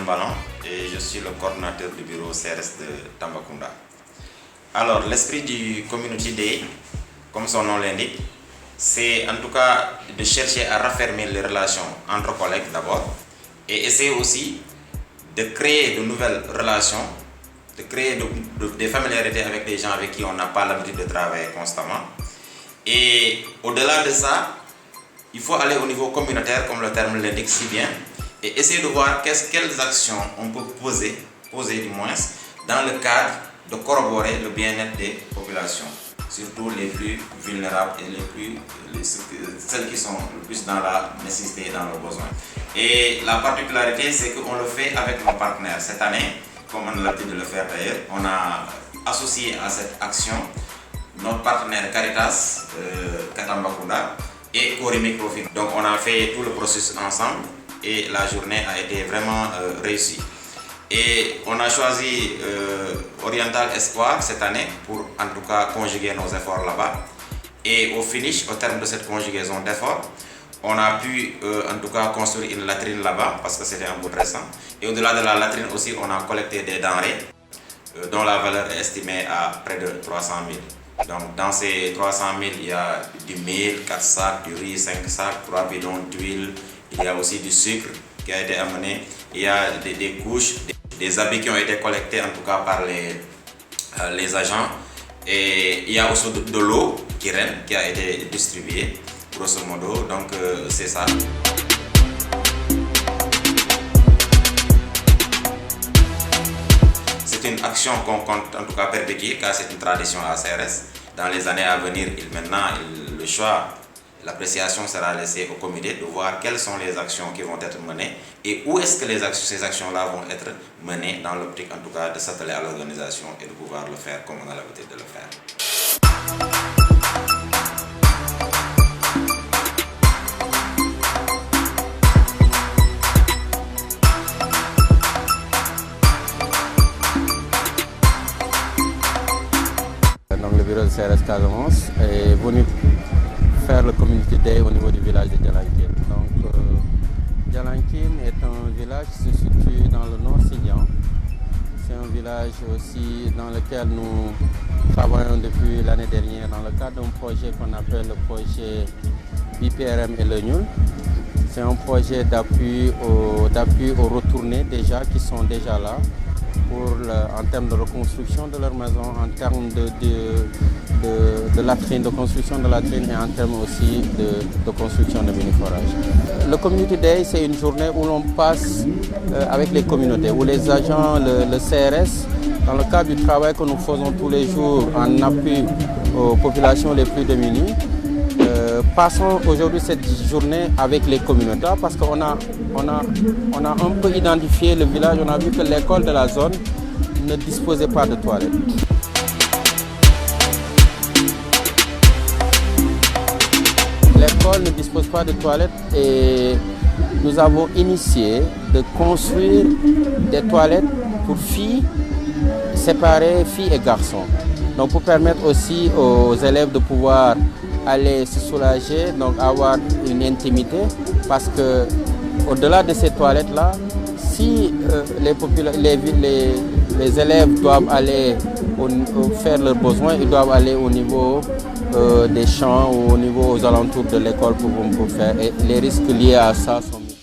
Mbalan et je suis le coordinateur du bureau CRS de Tambacounda. Alors, l'esprit du Community Day, comme son nom l'indique, c'est en tout cas de chercher à raffermir les relations entre collègues d'abord et essayer aussi de créer de nouvelles relations, de créer des familiarités avec des gens avec qui on n'a pas l'habitude de travailler constamment. Et au-delà de ça, il faut aller au niveau communautaire, comme le terme l'indique si bien, et essayer de voir quelles actions on peut poser du moins, dans le cadre de corroborer le bien-être des populations, surtout les plus vulnérables et celles qui sont le plus dans la nécessité et dans le besoin. Et la particularité, c'est qu'on le fait avec nos partenaires. Cette année, comme on a l'habitude de le faire d'ailleurs, on a associé à cette action notre partenaire Caritas Tambacounda et Cori Microfinance. Donc on a fait tout le processus ensemble et la journée a été vraiment réussie. Et on a choisi Oriental Espoir cette année pour en tout cas conjuguer nos efforts là-bas. Et au finish, au terme de cette conjugaison d'efforts, on a pu en tout cas construire une latrine là-bas parce que c'était un bout récent. Et au-delà de la latrine aussi, on a collecté des denrées dont la valeur est estimée à près de 300 000. Donc dans ces 300 000, il y a du mil, 4 sacs, du riz, 5 sacs, 3 bidons d'huile, il y a aussi du sucre qui a été amené, il y a des couches, des habits qui ont été collectés en tout cas par les agents, et il y a aussi de l'eau qui a été distribuée, grosso modo, donc c'est ça. C'est une action qu'on compte en tout cas perpétuer car c'est une tradition à CRS. Dans les années à venir, le choix, l'appréciation sera laissée au comité de voir quelles sont les actions qui vont être menées et où est-ce que ces actions-là vont être menées dans l'optique en tout cas de s'atteler à l'organisation et de pouvoir le faire comme on a l'habitude de le faire. Donc le bureau de CRS Casamance est venu faire le Community Day au niveau du village de Djalankin. Donc Djalankin est un village qui se situe dans le nord Signan. C'est un village aussi dans lequel nous travaillons depuis l'année dernière dans le cadre d'un projet qu'on appelle le projet BPRM et le Nul. C'est un projet d'appui aux retournés déjà qui sont déjà là. En termes de reconstruction de leur maison, en termes de latrine, de construction de latrine et en termes aussi de construction de mini-forages. Le Community Day, c'est une journée où l'on passe avec les communautés, où les agents, le CRS, dans le cadre du travail que nous faisons tous les jours en appui aux populations les plus démunies, passons aujourd'hui cette journée avec les communautés parce qu'on a un peu identifié le village, on a vu que l'école de la zone ne disposait pas de toilettes. L'école ne dispose pas de toilettes et nous avons initié de construire des toilettes pour filles séparées, filles et garçons. Donc pour permettre aussi aux élèves de pouvoir aller se soulager, donc avoir une intimité, parce que au-delà de ces toilettes-là, si les élèves doivent aller faire leurs besoins, ils doivent aller au niveau des champs ou au niveau aux alentours de l'école pour faire. Et les risques liés à ça sont mis.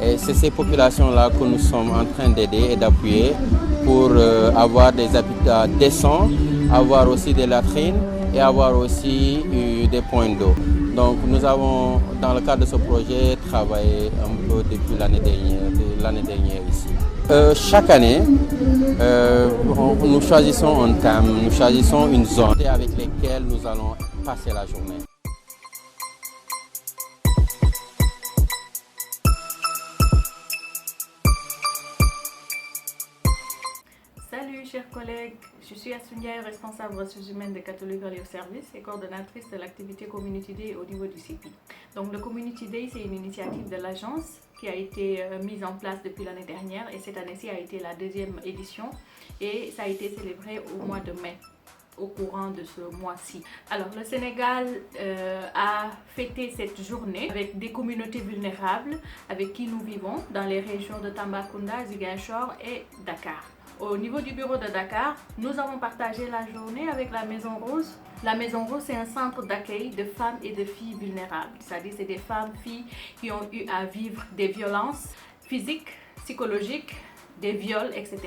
Et c'est ces populations-là que nous sommes en train d'aider et d'appuyer pour avoir des habitats décents, avoir aussi des latrines et avoir aussi des points d'eau. Donc nous avons, dans le cadre de ce projet, travaillé un peu depuis l'année dernière ici. Chaque année, nous choisissons un thème, nous choisissons une zone avec laquelle nous allons passer la journée. Salut chers collègues, je suis Assundiaï, responsable ressources humaines de Catholic Value Service et coordonnatrice de l'activité Community Day au niveau du CIPI. Donc le Community Day, c'est une initiative de l'agence qui a été mise en place depuis l'année dernière et cette année-ci a été la deuxième édition et ça a été célébré au mois de mai. au courant de ce mois-ci. Alors, le Sénégal a fêté cette journée avec des communautés vulnérables avec qui nous vivons dans les régions de Tambacounda, Ziguinchor et Dakar. Au niveau du bureau de Dakar, nous avons partagé la journée avec la Maison Rose. La Maison Rose, c'est un centre d'accueil de femmes et de filles vulnérables. C'est-à-dire c'est des femmes, filles qui ont eu à vivre des violences physiques, psychologiques, des viols, etc.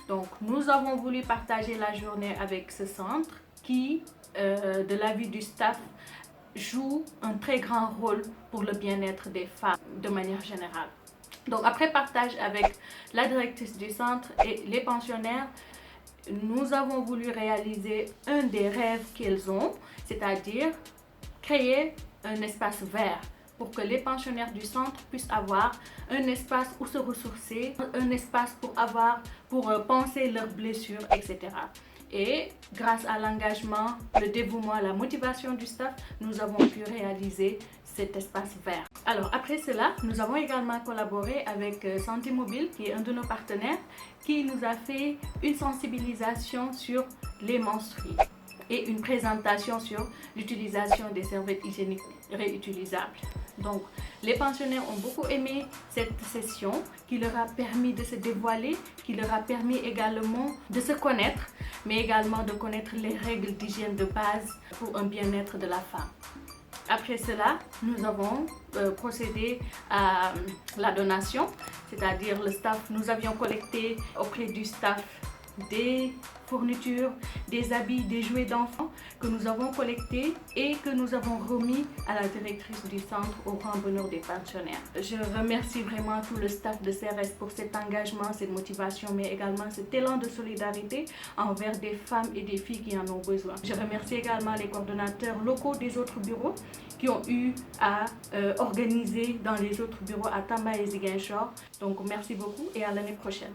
Donc, nous avons voulu partager la journée avec ce centre qui, de l'avis du staff, joue un très grand rôle pour le bien-être des femmes de manière générale. Donc, après partage avec la directrice du centre et les pensionnaires, nous avons voulu réaliser un des rêves qu'elles ont, c'est-à-dire créer un espace vert pour que les pensionnaires du centre puissent avoir un espace où se ressourcer, un espace pour penser leurs blessures, etc. Et grâce à l'engagement, le dévouement, la motivation du staff, nous avons pu réaliser cet espace vert. Alors après cela, nous avons également collaboré avec Santé Mobile, qui est un de nos partenaires, qui nous a fait une sensibilisation sur les menstrues et une présentation sur l'utilisation des serviettes hygiéniques réutilisables. Donc, les pensionnaires ont beaucoup aimé cette session qui leur a permis de se dévoiler, qui leur a permis également de se connaître, mais également de connaître les règles d'hygiène de base pour un bien-être de la femme. Après cela, nous avons procédé à la donation, c'est-à-dire le staff, nous avions collecté auprès du staff des fournitures, des habits, des jouets d'enfants que nous avons collectés et que nous avons remis à la directrice du centre au grand bonheur des pensionnaires. Je remercie vraiment tout le staff de CRS pour cet engagement, cette motivation, mais également cet élan de solidarité envers des femmes et des filles qui en ont besoin. Je remercie également les coordonnateurs locaux des autres bureaux qui ont eu à organiser dans les autres bureaux à Tamba et Ziguinchor. Donc merci beaucoup et à l'année prochaine.